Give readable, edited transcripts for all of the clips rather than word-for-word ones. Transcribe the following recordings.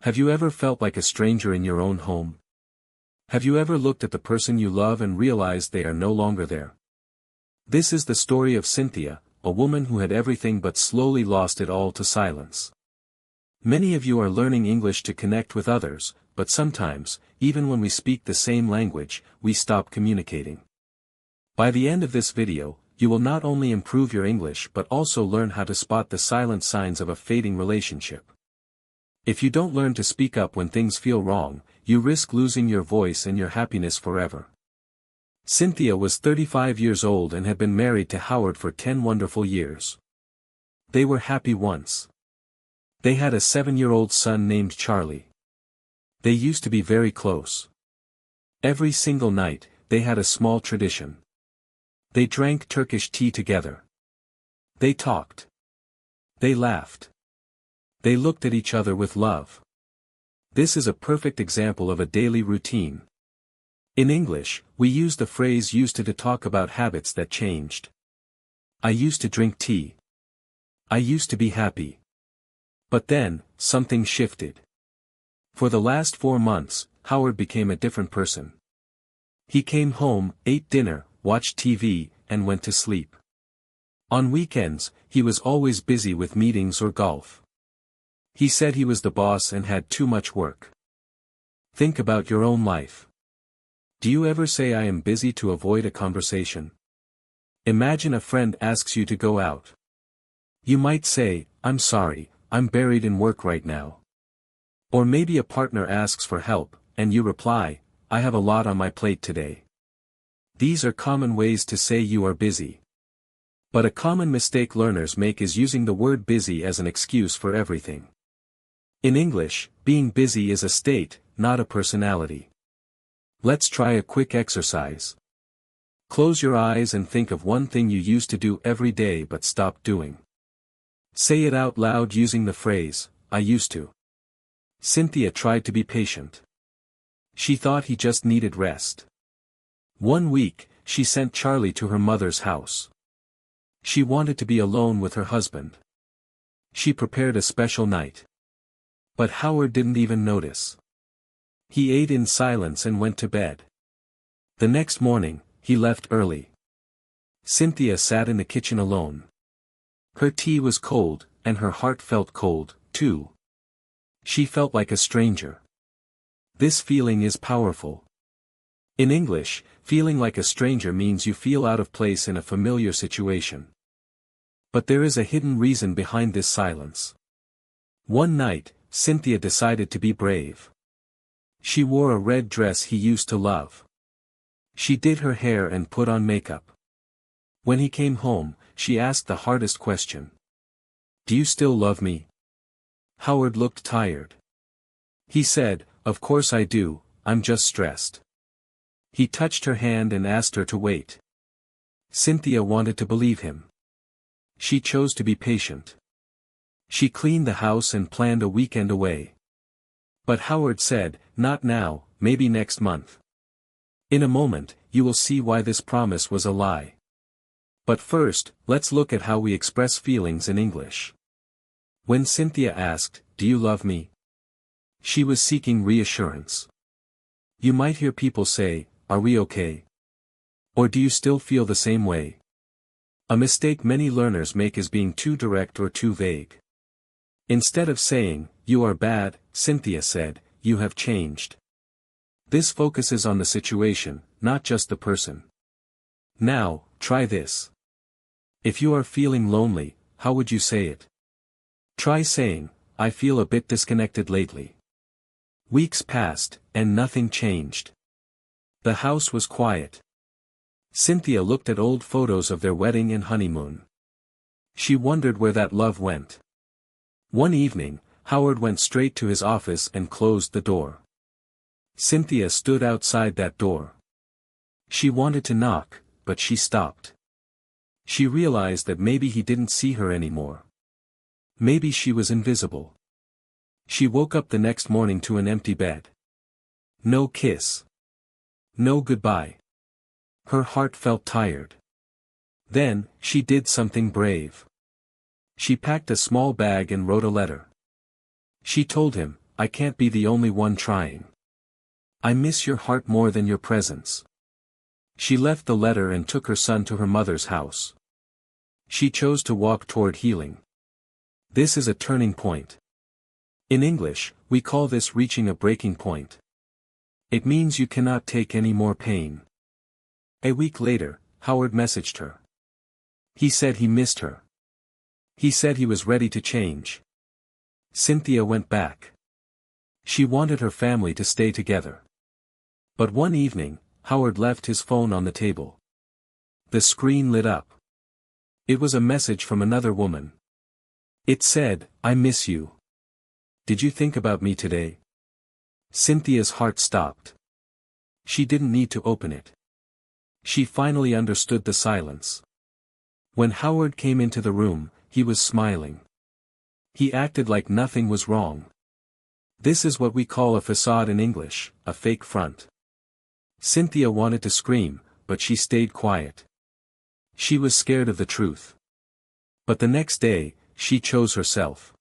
Have you ever felt like a stranger in your own home? Have you ever looked at the person you love and realized they are no longer there? This is the story of Cynthia, a woman who had everything but slowly lost it all to silence. Many of you are learning English to connect with others, but sometimes, even when we speak the same language, we stop communicating. By the end of this video, you will not only improve your English but also learn how to spot the silent signs of a fading relationship. If you don't learn to speak up when things feel wrong, you risk losing your voice and your happiness forever. Cynthia was 35 years old and had been married to Howard for 10 wonderful years. They were happy once. They had a 7-year-old son named Charlie. They used to be very close. Every single night, they had a small tradition. They drank Turkish tea together. They talked. They laughed. They looked at each other with love. This is a perfect example of a daily routine. In English, we use the phrase used to talk about habits that changed. I used to drink tea. I used to be happy. But then, something shifted. For the last 4 months, Howard became a different person. He came home, ate dinner, watched TV, and went to sleep. On weekends, he was always busy with meetings or golf. He said he was the boss and had too much work. Think about your own life. Do you ever say I am busy to avoid a conversation? Imagine a friend asks you to go out. You might say, I'm sorry, I'm buried in work right now. Or maybe a partner asks for help, and you reply, I have a lot on my plate today. These are common ways to say you are busy. But a common mistake learners make is using the word busy as an excuse for everything. In English, being busy is a state, not a personality. Let's try a quick exercise. Close your eyes and think of one thing you used to do every day but stopped doing. Say it out loud using the phrase, I used to. Cynthia tried to be patient. She thought he just needed rest. One week, she sent Charlie to her mother's house. She wanted to be alone with her husband. She prepared a special night. But Howard didn't even notice. He ate in silence and went to bed. The next morning, he left early. Cynthia sat in the kitchen alone. Her tea was cold, and her heart felt cold, too. She felt like a stranger. This feeling is powerful. In English, feeling like a stranger means you feel out of place in a familiar situation. But there is a hidden reason behind this silence. One night, Cynthia decided to be brave. She wore a red dress he used to love. She did her hair and put on makeup. When he came home, she asked the hardest question. Do you still love me? Howard looked tired. He said, Of course I do, I'm just stressed. He touched her hand and asked her to wait. Cynthia wanted to believe him. She chose to be patient. She cleaned the house and planned a weekend away. But Howard said, Not now, maybe next month. In a moment, you will see why this promise was a lie. But first, let's look at how we express feelings in English. When Cynthia asked, Do you love me? She was seeking reassurance. You might hear people say, Are we okay? Or do you still feel the same way? A mistake many learners make is being too direct or too vague. Instead of saying, You are bad, Cynthia said, You have changed. This focuses on the situation, not just the person. Now, try this. If you are feeling lonely, how would you say it? Try saying, I feel a bit disconnected lately. Weeks passed, and nothing changed. The house was quiet. Cynthia looked at old photos of their wedding and honeymoon. She wondered where that love went. One evening, Howard went straight to his office and closed the door. Cynthia stood outside that door. She wanted to knock, but she stopped. She realized that maybe he didn't see her anymore. Maybe she was invisible. She woke up the next morning to an empty bed. No kiss. No goodbye. Her heart felt tired. Then, she did something brave. She packed a small bag and wrote a letter. She told him, I can't be the only one trying. I miss your heart more than your presence. She left the letter and took her son to her mother's house. She chose to walk toward healing. This is a turning point. In English, we call this reaching a breaking point. It means you cannot take any more pain. A week later, Howard messaged her. He said he missed her. He said he was ready to change. Cynthia went back. She wanted her family to stay together. But one evening, Howard left his phone on the table. The screen lit up. It was a message from another woman. It said, "I miss you. Did you think about me today?" Cynthia's heart stopped. She didn't need to open it. She finally understood the silence. When Howard came into the room, he was smiling. He acted like nothing was wrong. This is what we call a facade in English, a fake front. Cynthia wanted to scream, but she stayed quiet. She was scared of the truth. But the next day, she chose herself.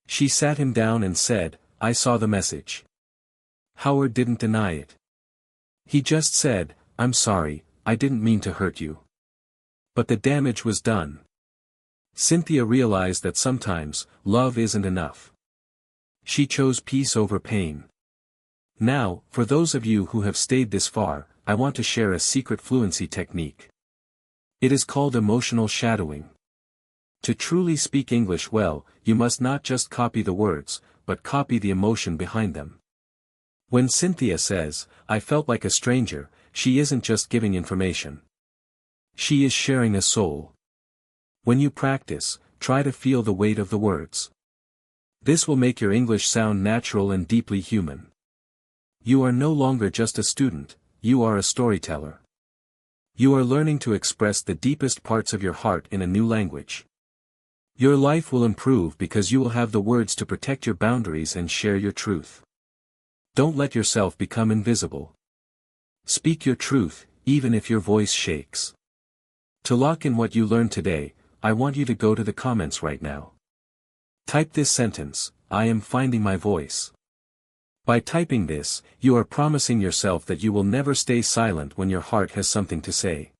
She sat him down and said, "I saw the message." Howard didn't deny it. He just said, "I'm sorry, I didn't mean to hurt you." But the damage was done. Cynthia realized that sometimes, love isn't enough. She chose peace over pain. Now, for those of you who have stayed this far, I want to share a secret fluency technique. It is called emotional shadowing. To truly speak English well, you must not just copy the words, but copy the emotion behind them. When Cynthia says, "I felt like a stranger," she isn't just giving information. She is sharing a soul. When you practice, try to feel the weight of the words. This will make your English sound natural and deeply human. You are no longer just a student, you are a storyteller. You are learning to express the deepest parts of your heart in a new language. Your life will improve because you will have the words to protect your boundaries and share your truth. Don't let yourself become invisible. Speak your truth, even if your voice shakes. To lock in what you learned today, I want you to go to the comments right now. Type this sentence, "I am finding my voice." By typing this, you are promising yourself that you will never stay silent when your heart has something to say.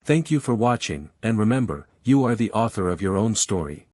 Thank you for watching, and remember, you are the author of your own story.